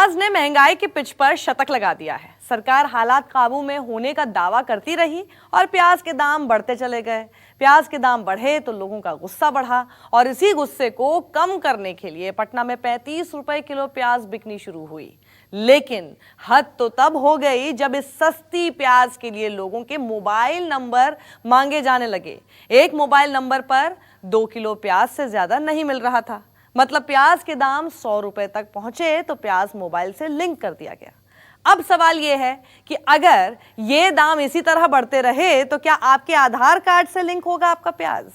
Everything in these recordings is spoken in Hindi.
प्याज ने महंगाई की पिच पर शतक लगा दिया है। सरकार हालात काबू में होने का दावा करती रही और प्याज के दाम बढ़ते चले गए। प्याज के दाम बढ़े तो लोगों का गुस्सा बढ़ा और इसी गुस्से को कम करने के लिए पटना में 35 रुपए किलो प्याज बिकनी शुरू हुई। लेकिन हद तो तब हो गई जब इस सस्ती प्याज के लिए लोगों के मोबाइल नंबर मांगे जाने लगे। एक मोबाइल नंबर पर 2 किलो प्याज से ज्यादा नहीं मिल रहा था। मतलब प्याज के दाम 100 रुपए तक पहुंचे तो प्याज मोबाइल से लिंक कर दिया गया। अब सवाल यह है कि अगर ये दाम इसी तरह बढ़ते रहे तो क्या आपके आधार कार्ड से लिंक होगा आपका प्याज?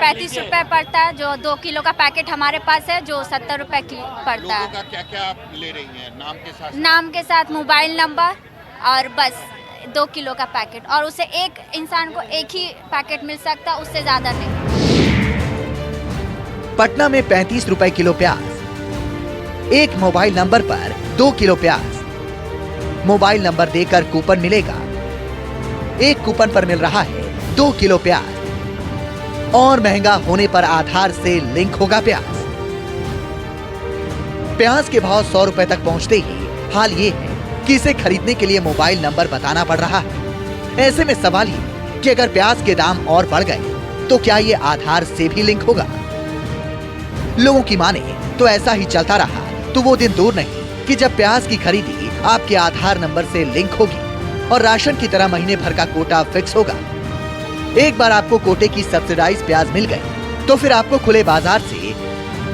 ₹35 पड़ता है। जो 2 किलो का पैकेट हमारे पास है जो 70 रुपए की पड़ता है। लोगों का क्या क्या आप ले रही हैं? नाम के साथ मोबाइल नंबर और बस 2 किलो का पैकेट, और उसे एक इंसान को एक ही पैकेट मिल सकता, उससे ज्यादा नहीं। पटना में 35 रुपए किलो प्याज। एक मोबाइल नंबर पर 2 किलो प्याज। मोबाइल नंबर देकर कूपन मिलेगा। एक कूपन पर मिल रहा है 2 किलो प्याज। और महंगा होने पर आधार से लिंक होगा प्याज। प्याज के भाव 100 रुपए तक पहुंचते ही हाल ये है कि इसे खरीदने के लिए मोबाइल नंबर बताना पड़ रहा है। ऐसे में सवाल ये कि अगर प्याज के दाम और बढ़ गए तो क्या ये आधार से भी लिंक होगा? लोगों की माने तो ऐसा ही चलता रहा तो वो दिन दूर नहीं कि जब प्याज की खरीदी आपके आधार नंबर से लिंक होगी और राशन की तरह महीने भर का कोटा फिक्स होगा। एक बार आपको कोटे की सब्सिडाइज प्याज मिल गई तो फिर आपको खुले बाजार से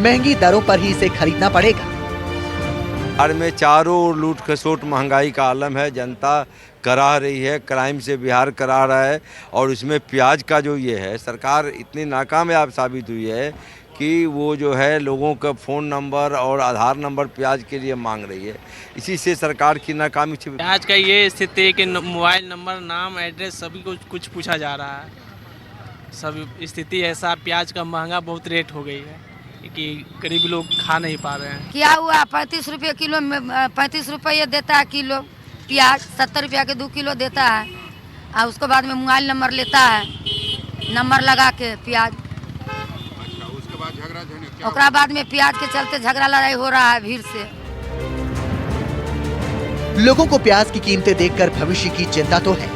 महंगी दरों पर ही इसे खरीदना पड़ेगा। बिहार में चारों ओर लूट खसोट महंगाई का आलम है। जनता कराह रही है, क्राइम से बिहार कराह रहा है। और उसमें प्याज का जो ये है, सरकार इतनी नाकामयाब साबित हुई है कि वो जो है लोगों का फ़ोन नंबर और आधार नंबर प्याज के लिए मांग रही है। इसी से सरकार की नाकामी छिपी। प्याज का ये स्थिति है कि मोबाइल नंबर, नाम, एड्रेस सभी कुछ पूछा जा रहा है। सब स्थिति ऐसा, प्याज का महंगा बहुत रेट हो गई है कि गरीब लोग खा नहीं पा रहे हैं। क्या हुआ 35 रुपये किलो में 35 रुपये देता है किलो प्याज। 70 रुपया के 2 किलो देता है और उसके बाद में मोबाइल नंबर लेता है, नंबर लगा के प्याज। उसके बाद में प्याज के चलते झगड़ा लड़ाई हो रहा है भीड़ से। लोगों को प्याज की कीमतें देखकर भविष्य की चिंता तो है,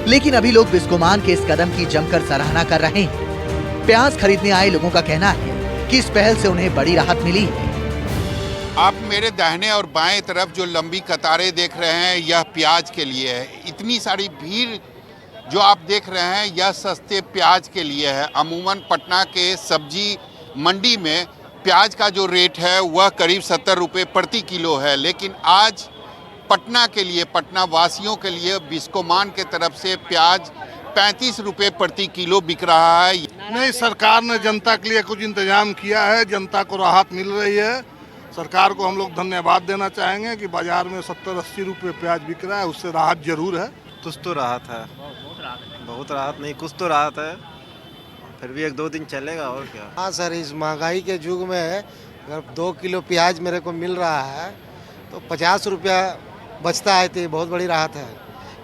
लेकिन अभी लोग बिस्कोमान के इस कदम की जमकर सराहना कर रहे हैं। प्याज खरीदने आए लोगों का कहना है कि इस पहल से उन्हें बड़ी राहत मिली है। आप मेरे दाहिने और बाएं तरफ जो लंबी कतारें देख रहे हैं, यह प्याज के लिए है। इतनी सारी भीड़ जो आप देख रहे हैं, यह सस्ते प्याज के लिए है। अमूमन पटना के सब्जी मंडी में प्याज का जो रेट है वह करीब 70 रुपये प्रति किलो है, लेकिन आज पटना के लिए, पटना वासियों के लिए बिस्कोमान के तरफ से प्याज 35 रुपये प्रति किलो बिक रहा है। नहीं, सरकार ने जनता के लिए कुछ इंतजाम किया है, जनता को राहत मिल रही है। सरकार को हम लोग धन्यवाद देना चाहेंगे कि बाजार में 70-80 रुपये प्याज बिक रहा है, उससे राहत जरूर है। कुछ तो राहत है, बहुत राहत नहीं, कुछ तो राहत है। फिर भी 1-2 दिन चलेगा और क्या। हाँ सर, इस महंगाई के युग में अगर 2 किलो प्याज मेरे को मिल रहा है तो 50 रुपया बचता है, तो ये बहुत बड़ी राहत है।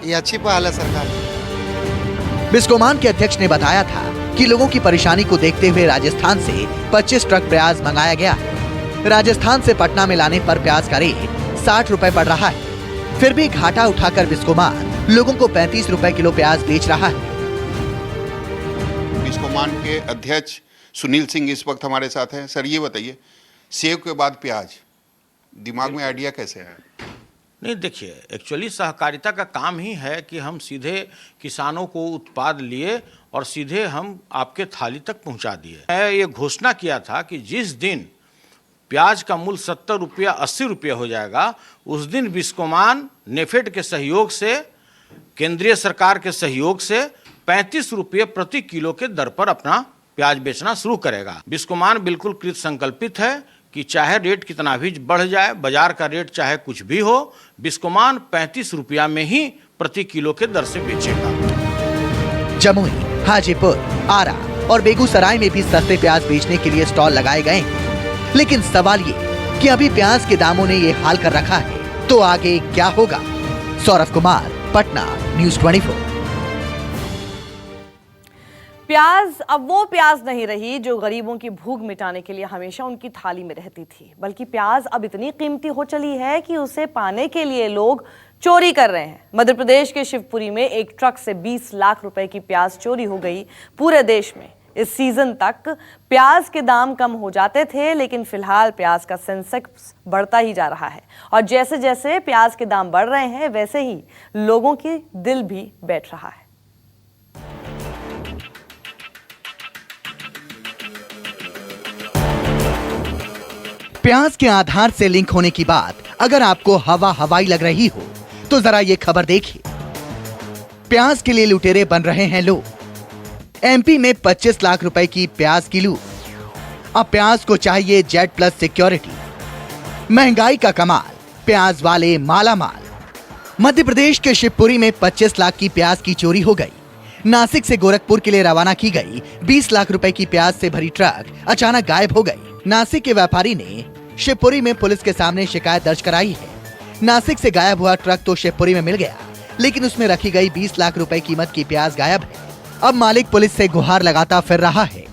ये अच्छी पहल है सरकार की। बिस्कोमान के अध्यक्ष ने बताया था कि लोगों की परेशानी को देखते हुए राजस्थान से 25 ट्रक प्याज मंगाया गया है। राजस्थान से पटना में लाने पर प्याज का रेट 60 रुपए पड़ रहा है। फिर भी घाटा उठाकर बिस्कोमान लोगों को 35 रुपए किलो प्याज बेच रहा है। बिस्कोमान के अध्यक्ष सुनील सिंह इस वक्त हमारे साथ हैं। सर ये बताइए, सेव के बाद प्याज, दिमाग में आइडिया कैसे है? नहीं, देखिए, एक्चुअली सहकारिता का काम ही है कि हम सीधे किसानों को उत्पाद लिए और सीधे हम आपके थाली तक पहुंचा दिए। मैं ये घोषणा किया था कि जिस दिन प्याज का मूल्य 70 रुपया 80 रुपया हो जाएगा, उस दिन बिस्कोमान नेफेड के सहयोग से, केंद्रीय सरकार के सहयोग से 35 रुपये प्रति किलो के दर पर अपना प्याज बेचना शुरू करेगा। बिस्कोमान बिल्कुल कृत संकल्पित है कि चाहे रेट कितना भी बढ़ जाए, बाजार का रेट चाहे कुछ भी हो, बिस्कोमान 35 रुपया में ही प्रति किलो के दर से बेचेगा। जमुई, हाजीपुर, आरा और बेगूसराय में भी सस्ते प्याज बेचने के लिए स्टॉल लगाए गए हैं। लेकिन सवाल ये कि अभी प्याज के दामों ने ये हाल कर रखा है, तो आगे क्या होगा? सौरभ कुमार, पटना, न्यूज़ 24। प्याज अब वो प्याज नहीं रही जो गरीबों की भूख मिटाने के लिए हमेशा उनकी थाली में रहती थी, बल्कि प्याज अब इतनी कीमती हो चली है कि उसे पाने के लिए लोग चोरी कर रहे हैं। मध्य प्रदेश के शिवपुरी में एक ट्रक से 20 लाख रुपए की प्याज चोरी हो गई। पूरे देश में इस सीजन तक प्याज के दाम कम हो जाते थे, लेकिन फिलहाल प्याज का सेंसेक्स बढ़ता ही जा रहा है और जैसे जैसे प्याज के दाम बढ़ रहे हैं, वैसे ही लोगों की दिल भी बैठ रहा है। प्याज के आधार से लिंक होने की बात अगर आपको हवाई लग रही हो तो जरा ये खबर देखिए। प्याज के लिए लुटेरे बन रहे हैं लोग। एमपी में 25 लाख रुपए की प्याज की लूट। अब प्याज को चाहिए जेड प्लस सिक्योरिटी। महंगाई का कमाल, प्याज वाले माला माल। मध्य प्रदेश के शिवपुरी में 25 लाख की प्याज की चोरी हो गई। नासिक से गोरखपुर के लिए रवाना की गई 20 लाख रुपए की प्याज से भरी ट्रक अचानक गायब हो गई। नासिक के व्यापारी ने शिवपुरी में पुलिस के सामने शिकायत दर्ज कराई है। नासिक से गायब हुआ ट्रक तो शिवपुरी में मिल गया, लेकिन उसमें रखी गई 20 लाख रुपए कीमत की प्याज गायब है। अब मालिक पुलिस से गुहार लगाता फिर रहा है।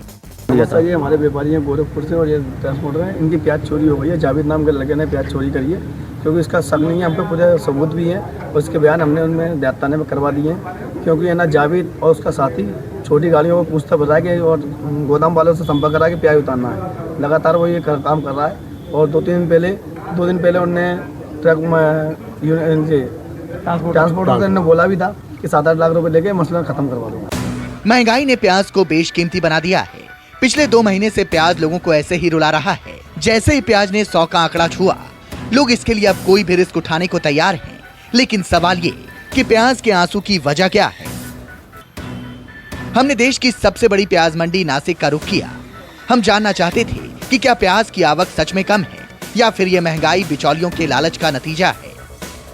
जैसा ये हमारे व्यापारी हैं गोरखपुर से और ये ट्रांसपोर्टर हैं, इनकी प्याज चोरी हो गई है। जावेद नाम के लड़के ने प्याज चोरी करी है, क्योंकि इसका शक नहीं है, हम पे पूरे सबूत भी हैं और उसके बयान हमने उनमें थाने में करवा दिए हैं। क्योंकि है ना, जावेद और उसका साथी छोटी गाड़ियों को पूछता बताया कि और गोदाम वालों से संपर्क करा के प्याज उतारना है। लगातार वो ये काम कर रहा है और 2 दिन पहले उन्होंने ट्रक ट्रांसपोर्टर ने बोला भी था कि 7-8 लाख रुपए लेके मसला खत्म करवा दूंगा। महंगाई ने प्याज को बेशकीमती बना दिया है। पिछले 2 महीने से प्याज लोगों को ऐसे ही रुला रहा है। जैसे ही प्याज ने 100 का आंकड़ा छुआ, लोग इसके लिए अब कोई भी रिस्क उठाने को तैयार हैं। लेकिन सवाल ये कि प्याज के आंसू की वजह क्या है? हमने देश की सबसे बड़ी प्याज मंडी नासिक का रुख किया। हम जानना चाहते थे कि क्या प्याज की आवक सच में कम है या फिर ये महंगाई बिचौलियों के लालच का नतीजा है।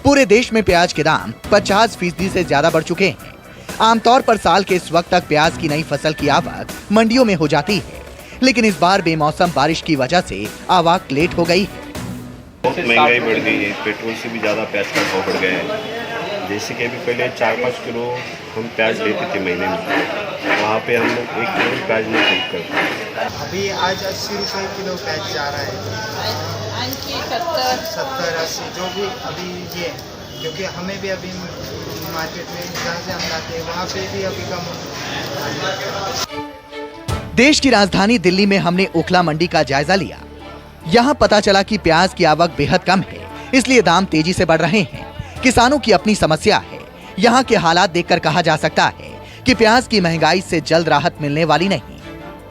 पूरे देश में प्याज के दाम 50% से ज्यादा बढ़ चुके हैं। आमतौर पर साल के इस वक्त तक प्याज की नई फसल की आवक मंडियों में हो जाती है, लेकिन इस बार बेमौसम बारिश की वजह से आवक लेट हो गई है। बहुत महंगाई बढ़ गई है, पेट्रोल से भी ज़्यादा प्याज का भाव बढ़ गया है। जैसे कि अभी पहले 4-5 किलो हम प्याज लेते थे महीने में, वहाँ पे हम लोग 1 किलो प्याज नहीं खरीद करते। अभी आज 80 रुपये किलो प्याज जा रहा है, 70-80 जो भी अभी ये, क्योंकि हमें भी अभी मार्केट में जहाँ से हम लाते हैं वहाँ पे भी अभी कम हो। देश की राजधानी दिल्ली में हमने ओखला मंडी का जायजा लिया। यहाँ पता चला कि प्याज की आवक बेहद कम है, इसलिए दाम तेजी से बढ़ रहे हैं। किसानों की अपनी समस्या है। यहाँ के हालात देखकर कहा जा सकता है कि प्याज की महंगाई से जल्द राहत मिलने वाली नहीं।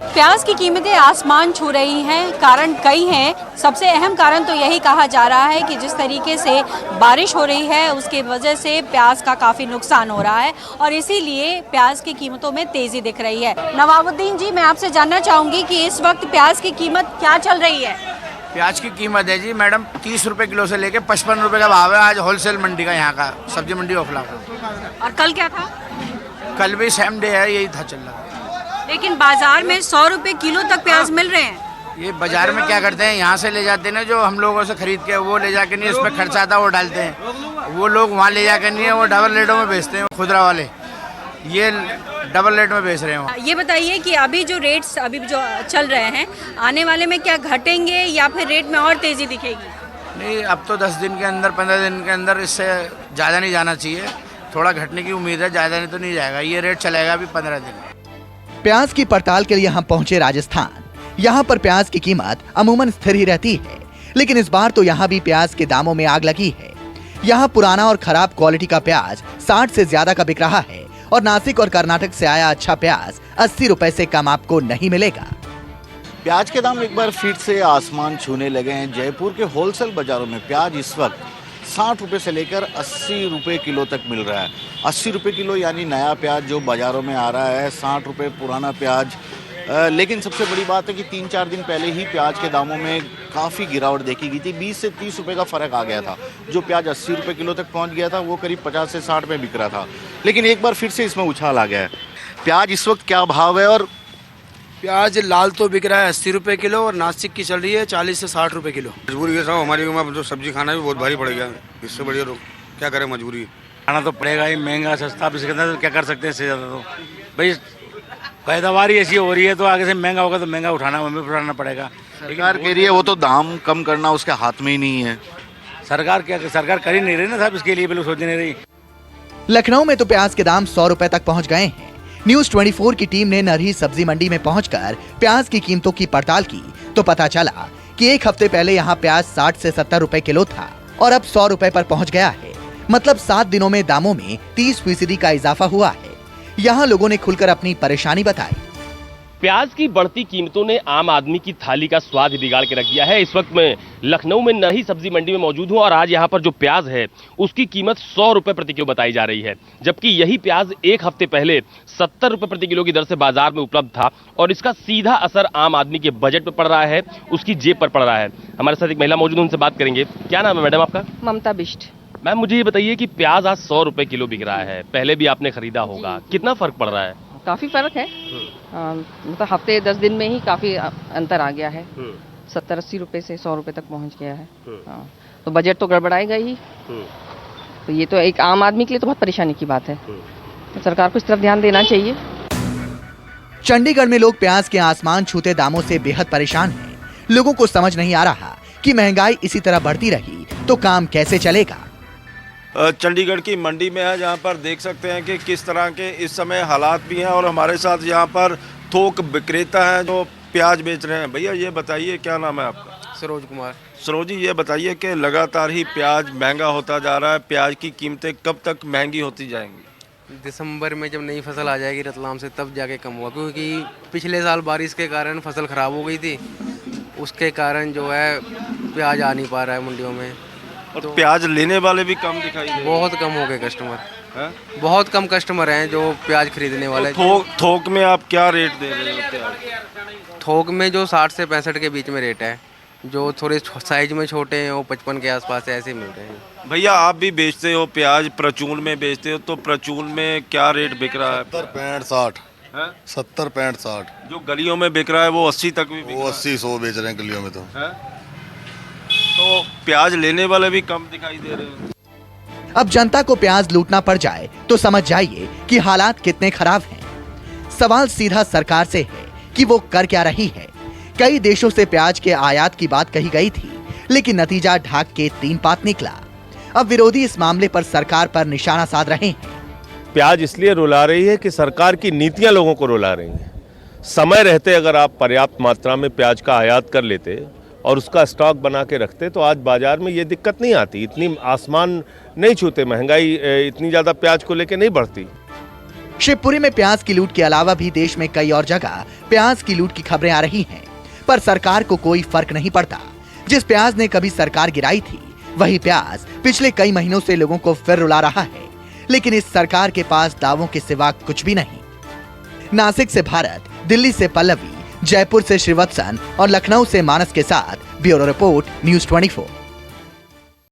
प्याज की कीमतें आसमान छू रही हैं। कारण कई हैं। सबसे अहम कारण तो यही कहा जा रहा है कि जिस तरीके से बारिश हो रही है उसके वजह से प्याज का काफ़ी नुकसान हो रहा है और इसीलिए प्याज की कीमतों में तेज़ी दिख रही है। नवाबुद्दीन जी, मैं आपसे जानना चाहूँगी कि इस वक्त प्याज की कीमत क्या चल रही है? प्याज की कीमत है जी मैडम 30 रुपए किलो से लेके 55 रुपए का भाव है आज होलसेल मंडी का, यहाँ का सब्जी मंडी ओखला का। और कल क्या था? कल भी सेम डे है, यही था चल रहा। लेकिन बाजार में 100 रुपए किलो तक प्याज मिल रहे हैं। ये बाजार में क्या करते हैं, यहाँ से ले जाते हैं ना, जो हम लोगों से खरीद के वो ले जाके नहीं, उसमें खर्चा आता है वो डालते हैं। वो लोग वहाँ ले जाकर नहीं है, वो डबल रेटों में बेचते हैं खुदरा वाले, ये डबल रेट में बेच रहे हैं। ये बताइए कि अभी जो रेट्स अभी जो चल रहे हैं, आने वाले में क्या घटेंगे या फिर रेट में और तेजी दिखेगी? नहीं, अब तो 10 दिन के अंदर 15 दिन के अंदर इससे ज़्यादा नहीं जाना चाहिए, थोड़ा घटने की उम्मीद है, ज़्यादा नहीं तो नहीं जाएगा, ये रेट चलेगा अभी 15 दिन। प्याज की पड़ताल के लिए हम पहुंचे राजस्थान। यहाँ पर प्याज की कीमत अमूमन स्थिर ही रहती है, लेकिन इस बार तो यहाँ भी प्याज के दामों में आग लगी है। यहाँ पुराना और खराब क्वालिटी का प्याज 60 से ज्यादा का बिक रहा है और नासिक और कर्नाटक से आया अच्छा प्याज 80 रुपए से कम आपको नहीं मिलेगा। प्याज के दाम एक बार फिर से आसमान छूने लगे हैं। जयपुर के होलसेल बाजारों में प्याज इस वक्त 60 रुपए से लेकर 80 रुपए किलो तक मिल रहा है। 80 रुपए किलो यानी नया प्याज जो बाजारों में आ रहा है, 60 रुपए पुराना प्याज। लेकिन सबसे बड़ी बात है कि 3-4 दिन पहले ही प्याज के दामों में काफ़ी गिरावट देखी गई थी। 20 से 30 रुपए का फ़र्क आ गया था। जो प्याज 80 रुपए किलो तक पहुंच गया था वो करीब 50 से 60 में बिक रहा था, लेकिन एक बार फिर से इसमें उछाल आ गया है। प्याज इस वक्त क्या भाव है? और प्याज लाल तो बिक रहा है 80 रुपए किलो और नासिक की चल रही है 40 से 60 रुपए किलो। मजबूरी है साहब, हमारी उम्र तो सब्जी खाना भी बहुत भारी पड़ गया, इससे बढ़िया लोग क्या करें, मजबूरी खाना तो पड़ेगा ही, महंगा सस्ता, अब इसके अंदर क्या कर सकते हैं इससे ज़्यादा। तो भाई पैदावार ही ऐसी हो रही है, तो आगे से महंगा होगा तो महंगा हमें उठाना पड़ेगा। सरकार कह रही है वो तो दाम कम करना उसके हाथ में ही नहीं है। सरकार कर ही नहीं रही ना साहब, इसके लिए भी लोग सोच नहीं रही। लखनऊ में तो प्याज के दाम 100 रुपए तक पहुंच गए हैं। न्यूज 24 की टीम ने नरही सब्जी मंडी में पहुंचकर प्याज की कीमतों की पड़ताल की तो पता चला कि एक हफ्ते पहले यहाँ प्याज 60 से 70 रुपए किलो था और अब 100 रुपए पर पहुंच गया है। मतलब 7 दिनों में दामों में 30% का इजाफा हुआ है। यहाँ लोगों ने खुलकर अपनी परेशानी बताई। प्याज की बढ़ती कीमतों ने आम आदमी की थाली का स्वाद ही बिगाड़ के रख दिया है। इस वक्त मैं लखनऊ में नरही सब्जी मंडी में मौजूद हूं और आज यहां पर जो प्याज है उसकी कीमत 100 रुपए प्रति किलो बताई जा रही है, जबकि यही प्याज एक हफ्ते पहले 70 रुपए प्रति किलो की दर से बाजार में उपलब्ध था और इसका सीधा असर आम आदमी के बजट पर पड़ रहा है, उसकी जेब पर पड़ रहा है। हमारे साथ एक महिला मौजूद है, उनसे बात करेंगे। क्या नाम है मैडम आपका? ममता बिष्ट। मैम मुझे ये बताइए कि प्याज आज 100 रुपए किलो बिक रहा है, पहले भी आपने खरीदा होगा, कितना फर्क पड़ रहा है? काफ़ी फर्क है, मतलब हफ्ते 10 दिन में ही काफ़ी अंतर आ गया है। 70-80 रुपए से 100 रुपए तक पहुंच गया है। तो बजट तो गड़बड़ाएगा ही। तो ये तो एक आम आदमी के लिए तो बहुत परेशानी की बात है, तो सरकार को इस तरफ ध्यान देना चाहिए। चंडीगढ़ में लोग प्याज के आसमान छूते दामों से बेहद परेशान हैं। लोगों को समझ नहीं आ रहा कि महंगाई इसी तरह बढ़ती रही तो काम कैसे चलेगा। चंडीगढ़ की मंडी में है, जहाँ पर देख सकते हैं कि किस तरह के इस समय हालात भी हैं और हमारे साथ यहाँ पर थोक विक्रेता हैं जो प्याज बेच रहे हैं। भैया ये बताइए क्या नाम है आपका? सरोज कुमार। सरोज जी ये बताइए कि लगातार ही प्याज महंगा होता जा रहा है, प्याज की कीमतें कब तक महंगी होती जाएंगी? दिसंबर में जब नई फसल आ जाएगी रतलाम से तब जाके कम होगा, क्योंकि पिछले साल बारिश के कारण फसल ख़राब हो गई थी, उसके कारण जो है प्याज आ नहीं पा रहा है मंडियों में। और तो प्याज लेने वाले भी कम दिखाई दे, बहुत कम हो गए कस्टमर है? बहुत कम कस्टमर हैं जो प्याज खरीदने वाले। तो थोक में आप क्या रेट दे रहे हो प्याज? थोक में जो 60 से 65 के बीच में रेट है, जो थोड़े साइज में छोटे हैं वो 55 के आसपास ऐसे मिल रहे हैं। भैया आप भी बेचते हो प्याज, प्रचून में बेचते हो, तो प्रचून में क्या रेट बिक रहा है? 70-65 60। 70-65 जो गलियों में बिक रहा है वो 80 तक भी बिक वो 80-100 बेच रहे हैं गलियों में। तो प्याज लेने वाले भी कम दिखाई दे रहे हैं। अब जनता को प्याज लूटना पड़ जाए तो समझ जाइए कि हालात कितने खराब हैं। सवाल सीधा सरकार से है कि वो कर क्या रही है। कई देशों से प्याज के आयात की बात कही गई थी, लेकिन नतीजा ढाक के 3 पात निकला। अब विरोधी इस मामले पर सरकार पर निशाना साध रहे हैं। प्याज इसलिए रुला रही है कि सरकार की नीतियां लोगों को रुला रही हैं। समय रहते अगर आप पर्याप्त मात्रा में प्याज का आयात कर लेते और उसका स्टॉक बना के रखते तो आज बाजार में ये दिक्कत नहीं आती, इतनी आसमान नहीं छूते, महंगाई इतनी ज़्यादा प्याज को लेके नहीं बढ़ती। शिवपुरी में प्याज की लूट के अलावा भी देश में कई और जगह प्याज की लूट की खबरें आ रही हैं, पर सरकार को कोई फर्क नहीं पड़ता। जिस प्याज ने कभी सरकार गिराई थी वही प्याज पिछले कई महीनों से लोगों को फिर रुला रहा है, लेकिन इस सरकार के पास दावों के सिवा कुछ भी नहीं। नासिक से भारत, दिल्ली से पल्लवी, जयपुर से श्रीवत्सन और लखनऊ से मानस के साथ ब्यूरो रिपोर्ट न्यूज 24।